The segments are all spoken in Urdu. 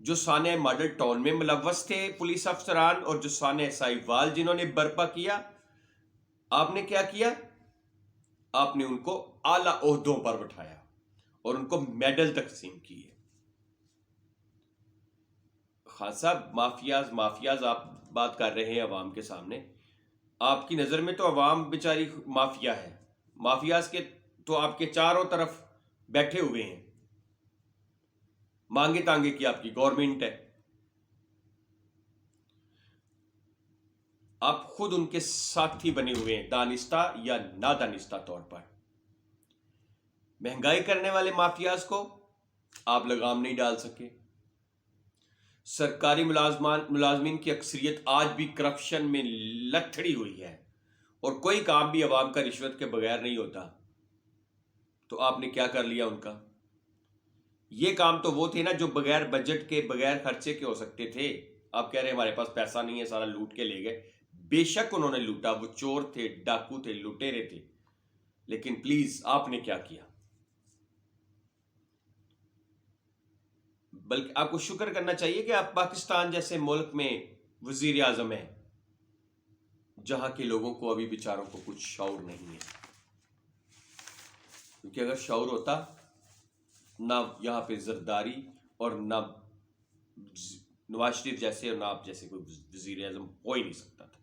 جو سانحہ ماڈل ٹاؤن میں ملوث تھے پولیس افسران اور جو سانحہ ساہیوال جنہوں نے برپا کیا، آپ نے کیا کیا؟ آپ نے ان کو اعلیٰ عہدوں پر بٹھایا اور ان کو میڈل تقسیم کیے۔ خان صاحب، مافیاز آپ بات کر رہے ہیں عوام کے سامنے، آپ کی نظر میں تو عوام بیچاری مافیا ہے، مافیاز کے تو آپ کے چاروں طرف بیٹھے ہوئے ہیں، مانگے تانگے کی آپ کی گورنمنٹ ہے، آپ خود ان کے ساتھی بنے ہوئے ہیں دانستہ یا نادانستہ طور پر۔ مہنگائی کرنے والے مافیاز کو آپ لگام نہیں ڈال سکے۔ سرکاری ملازمین کی اکثریت آج بھی کرپشن میں لتھڑی ہوئی ہے اور کوئی کام بھی عوام کا رشوت کے بغیر نہیں ہوتا، تو آپ نے کیا کر لیا ان کا؟ یہ کام تو وہ تھے نا جو بغیر بجٹ کے، بغیر خرچے کے ہو سکتے تھے۔ آپ کہہ رہے ہیں ہمارے پاس پیسہ نہیں ہے، سارا لوٹ کے لے گئے۔ بے شک انہوں نے لوٹا، وہ چور تھے، ڈاکو تھے، لٹیرے تھے، لیکن پلیز آپ نے کیا کیا؟ بلکہ آپ کو شکر کرنا چاہیے کہ آپ پاکستان جیسے ملک میں وزیر اعظم ہیں جہاں کے لوگوں کو ابھی بیچاروں کو کچھ شعور نہیں ہے، کیونکہ اگر شعور ہوتا نہ یہاں پہ زرداری اور نہ نواز شریف جیسے اور نہ آپ جیسے کوئی وزیر اعظم ہو ہی نہیں سکتا تھا۔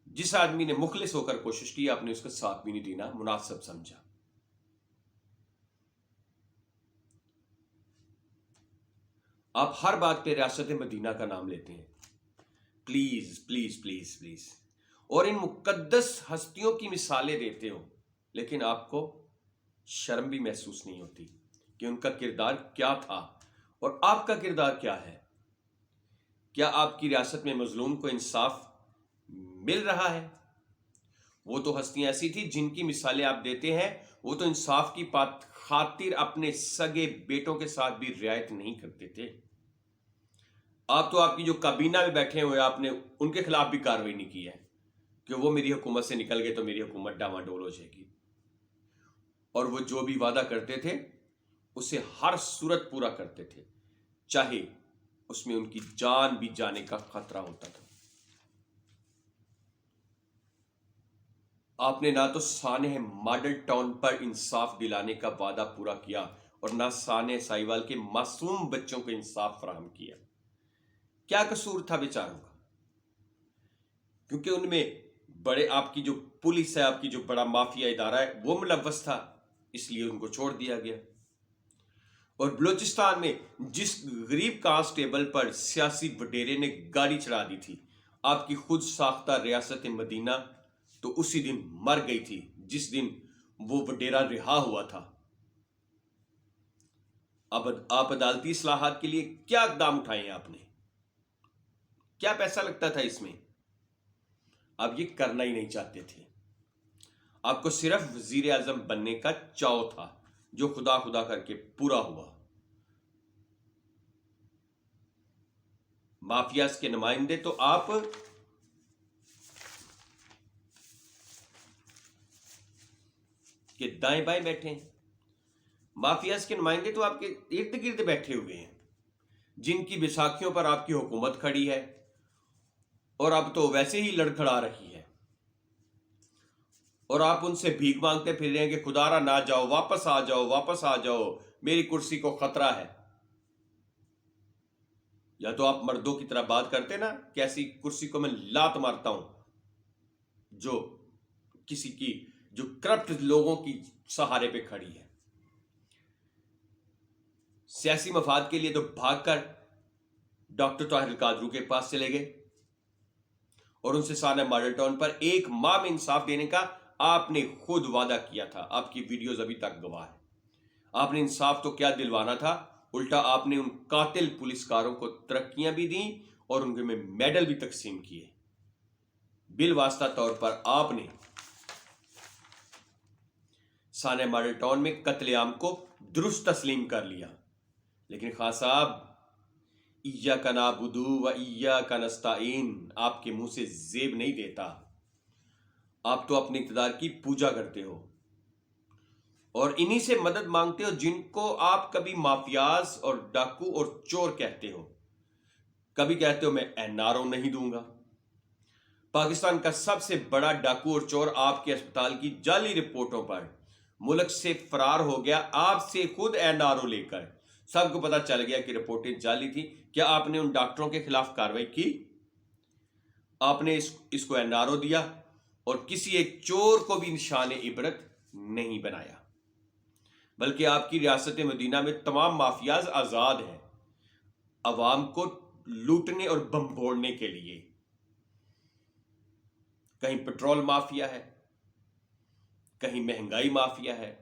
جس آدمی نے مخلص ہو کر کوشش کی، آپ نے اس کا ساتھ بھی نہیں دینا مناسب سمجھا۔ آپ ہر بات پہ ریاست مدینہ کا نام لیتے ہیں، پلیز پلیز پلیز پلیز، اور ان مقدس ہستیوں کی مثالیں دیتے ہو، لیکن آپ کو شرم بھی محسوس نہیں ہوتی کہ ان کا کردار کیا تھا اور آپ کا کردار کیا ہے۔ کیا آپ کی ریاست میں مظلوم کو انصاف مل رہا ہے؟ وہ تو ہستیاں ایسی تھی جن کی مثالیں آپ دیتے ہیں، وہ تو انصاف کی خاطر اپنے سگے بیٹوں کے ساتھ بھی رعایت نہیں کرتے تھے۔ آپ تو آپ کی جو کابینہ میں بیٹھے ہوئے، آپ نے ان کے خلاف بھی کارروائی نہیں کی ہے کہ وہ میری حکومت سے نکل گئے تو میری حکومت ڈاواں ڈول ہو جائے گی، اور وہ جو بھی وعدہ کرتے تھے اسے ہر صورت پورا کرتے تھے، چاہے اس میں ان کی جان بھی جانے کا خطرہ ہوتا تھا۔ آپ نے نہ تو سانحہ ماڈل ٹاؤن پر انصاف دلانے کا وعدہ پورا کیا اور نہ سانحہ ساہیوال کے معصوم بچوں کو انصاف فراہم کیا۔ کیا قصور تھا بیچاروں کا؟ کیونکہ ان میں بڑے، آپ کی جو پولیس ہے، آپ کی جو بڑا مافیا ادارہ ہے، وہ ملوث تھا، اس لیے ان کو چھوڑ دیا گیا۔ اور بلوچستان میں جس غریب کانسٹیبل پر سیاسی وڈیرے نے گاڑی چڑھا دی تھی، آپ کی خود ساختہ ریاست مدینہ تو اسی دن مر گئی تھی جس دن وہ وڈیرا رہا ہوا تھا۔ اب آپ عدالتی اصلاحات کے لیے کیا اقدام اٹھائے ہیں؟ آپ نے کیا پیسہ لگتا تھا اس میں؟ آپ یہ کرنا ہی نہیں چاہتے تھے، آپ کو صرف وزیر اعظم بننے کا چاؤ تھا، جو خدا خدا کر کے پورا ہوا۔ مافیاز کے نمائندے تو آپ کے دائیں بائیں بیٹھے ہیں، مافیاز کے نمائندے تو آپ کے ارد گرد بیٹھے ہوئے ہیں، جن کی بیساکھیوں پر آپ کی حکومت کھڑی ہے اور اب تو ویسے ہی لڑکھڑا رہی ہے، اور آپ ان سے بھیک مانگتے پھر رہے ہیں کہ خدا را نہ جاؤ، واپس آ جاؤ، واپس آ جاؤ، میری کرسی کو خطرہ ہے۔ یا تو آپ مردوں کی طرح بات کرتے نا کہ ایسی کرسی کو میں لات مارتا ہوں جو کسی کی، جو کرپٹ لوگوں کی سہارے پہ کھڑی ہے۔ سیاسی مفاد کے لیے تو بھاگ کر ڈاکٹر طاہر القادری کے پاس چلے گئے اور ان سے سانحہ ماڈل ٹاؤن پر ایک ماہ میں انصاف دینے کا آپ نے خود وعدہ کیا تھا۔ آپ کی ویڈیوز ابھی تک گواہ ہے۔ آپ نے انصاف تو کیا دلوانا تھا، الٹا آپ نے ان قاتل پولیسکاروں کو ترقیاں بھی دیں اور ان میں میڈل بھی تقسیم کیے۔ بالواسطہ طور پر آپ نے سانحہ ماڈل ٹاؤن میں قتل عام کو درست تسلیم کر لیا، لیکن خان صاحب، ایاک نعبد و ایاک نستعین آپ کے منہ سے زیب نہیں دیتا۔ آپ تو اپنے اقتدار کی پوجا کرتے ہو اور انہی سے مدد مانگتے ہو جن کو آپ کبھی مافیاز اور ڈاکو اور چور کہتے ہو. کبھی کہتے ہو میں NRO نہیں دوں گا. پاکستان کا سب سے بڑا ڈاکو اور چور آپ کے اسپتال کی جعلی رپورٹوں پر ملک سے فرار ہو گیا، آپ سے خود NRO لے کر. سب کو پتا چل گیا کہ رپورٹیں جعلی تھی. کیا آپ نے ان ڈاکٹروں کے خلاف کارروائی کی؟ آپ نے اس کو NRO دیا اور کسی ایک چور کو بھی نشان عبرت نہیں بنایا، بلکہ آپ کی ریاست مدینہ میں تمام مافیاز آزاد ہیں عوام کو لوٹنے اور بمبوڑنے کے لیے. کہیں پٹرول مافیا ہے، کہیں مہنگائی مافیا ہے،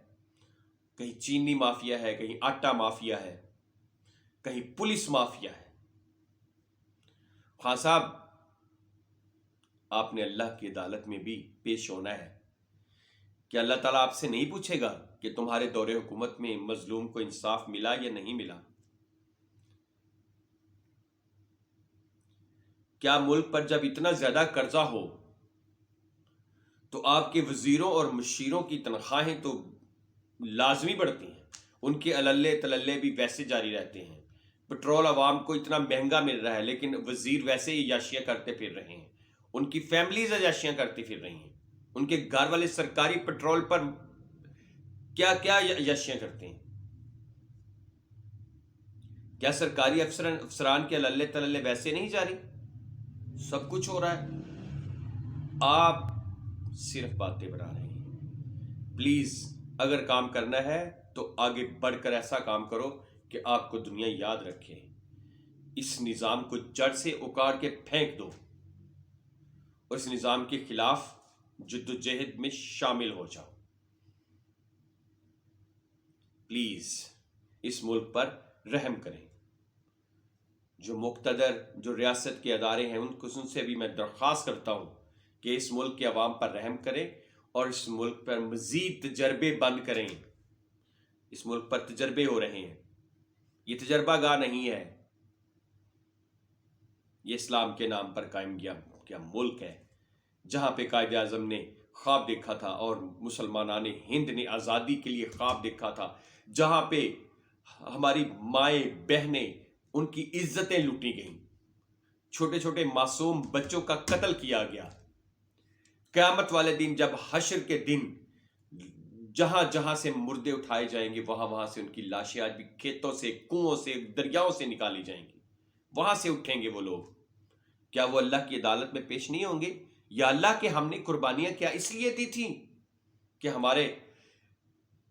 کہیں چینی مافیا ہے، کہیں آٹا مافیا ہے، کہیں پولیس مافیا ہے. خان صاحب، آپ نے اللہ کی عدالت میں بھی پیش ہونا ہے. کہ اللہ تعالیٰ آپ سے نہیں پوچھے گا کہ تمہارے دور حکومت میں مظلوم کو انصاف ملا یا نہیں ملا؟ کیا ملک پر جب اتنا زیادہ قرضہ ہو تو آپ کے وزیروں اور مشیروں کی تنخواہیں تو لازمی بڑھتی ہیں، ان کے عللے تللے بھی ویسے جاری رہتے ہیں. پٹرول عوام کو اتنا مہنگا مل رہا ہے لیکن وزیر ویسے ہی عیاشیاں کرتے پھر رہے ہیں، ان کی فیملیز عیاشیاں کرتی پھر رہی ہیں، ان کے گھر والے سرکاری پٹرول پر کیا کیا عیاشیاں کرتے ہیں. کیا سرکاری افسران کے عللے تللے ویسے نہیں جاری؟ سب کچھ ہو رہا ہے، آپ صرف باتیں بنا رہے ہیں. پلیز اگر کام کرنا ہے تو آگے بڑھ کر ایسا کام کرو کہ آپ کو دنیا یاد رکھے. اس نظام کو جڑ سے اکاڑ کے پھینک دو اور اس نظام کے خلاف جدوجہد میں شامل ہو جاؤ. پلیز اس ملک پر رحم کریں. جو مقتدر، جو ریاست کے ادارے ہیں، ان سے بھی میں درخواست کرتا ہوں کہ اس ملک کے عوام پر رحم کریں اور اس ملک پر مزید تجربے بند کریں. اس ملک پر تجربے ہو رہے ہیں، یہ تجربہ گاہ نہیں ہے، یہ اسلام کے نام پر قائم کیا ملک ہے جہاں پہ قائد اعظم نے خواب دیکھا تھا اور مسلمانان ہند نے آزادی کے لیے خواب دیکھا تھا، جہاں پہ ہماری مائیں بہنیں ان کی عزتیں لوٹی گئیں، چھوٹے چھوٹے معصوم بچوں کا قتل کیا گیا. قیامت والے دن جب حشر کے دن جہاں جہاں سے مردے اٹھائے جائیں گے وہاں سے ان کی لاشیں آج بھی کھیتوں سے، کنووں سے، دریاؤں سے نکالی جائیں گی، وہاں سے اٹھیں گے وہ لوگ. کیا وہ اللہ کی عدالت میں پیش نہیں ہوں گے؟ یا اللہ کہ ہم نے قربانیاں کیا اس لیے دی تھیں کہ ہمارے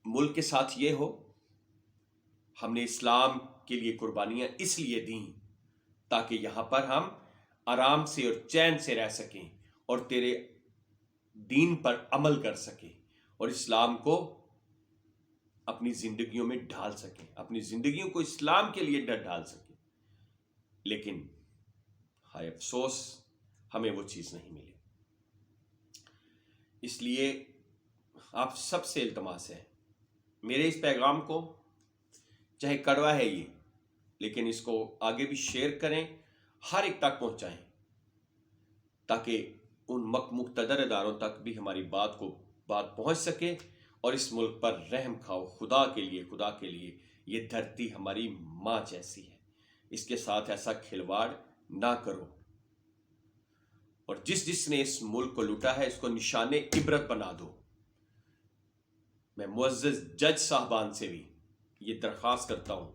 ملک کے ساتھ یہ ہو؟ ہم نے اسلام کے لیے قربانیاں اس لیے دیں تاکہ یہاں پر ہم آرام سے اور چین سے رہ سکیں اور تیرے دین پر عمل کر سکیں اور اسلام کو اپنی زندگیوں میں ڈھال سکیں، اپنی زندگیوں کو اسلام کے لیے ڈھال سکیں. لیکن ہائے افسوس ہمیں وہ چیز نہیں ملی. اس لیے آپ سب سے التماس ہے، میرے اس پیغام کو، چاہے کڑوا ہے یہ، لیکن اس کو آگے بھی شیئر کریں، ہر ایک تک پہنچائیں تاکہ ان مقتدر اداروں تک بھی ہماری بات پہنچ سکے اور اس ملک پر رحم کھاؤ. خدا کے لیے یہ دھرتی ہماری ماں جیسی ہے، اس کے ساتھ ایسا کھلواڑ نہ کرو. اور جس نے اس ملک کو لوٹا ہے اس کو نشان عبرت بنا دو. میں معزز جج صاحبان سے بھی یہ درخواست کرتا ہوں،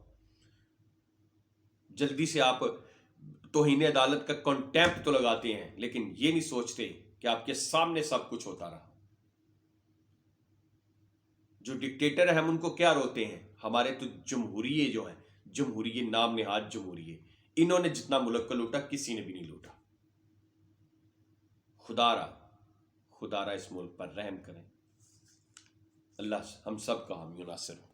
جلدی سے آپ توہین عدالت کا کنٹیمپٹ تو لگاتے ہیں لیکن یہ نہیں سوچتے کہ آپ کے سامنے سب کچھ ہوتا رہا. جو ڈکٹیٹر ہیں ہم ان کو کیا روتے ہیں؟ ہمارے تو جمہوریے جو ہیں، جمہوریے نام نہاد جمہوریے، انہوں نے جتنا ملک کو لوٹا کسی نے بھی نہیں لوٹا. خدا را اس ملک پر رحم کریں. اللہ ہم سب کا حامی و ناصر ہو.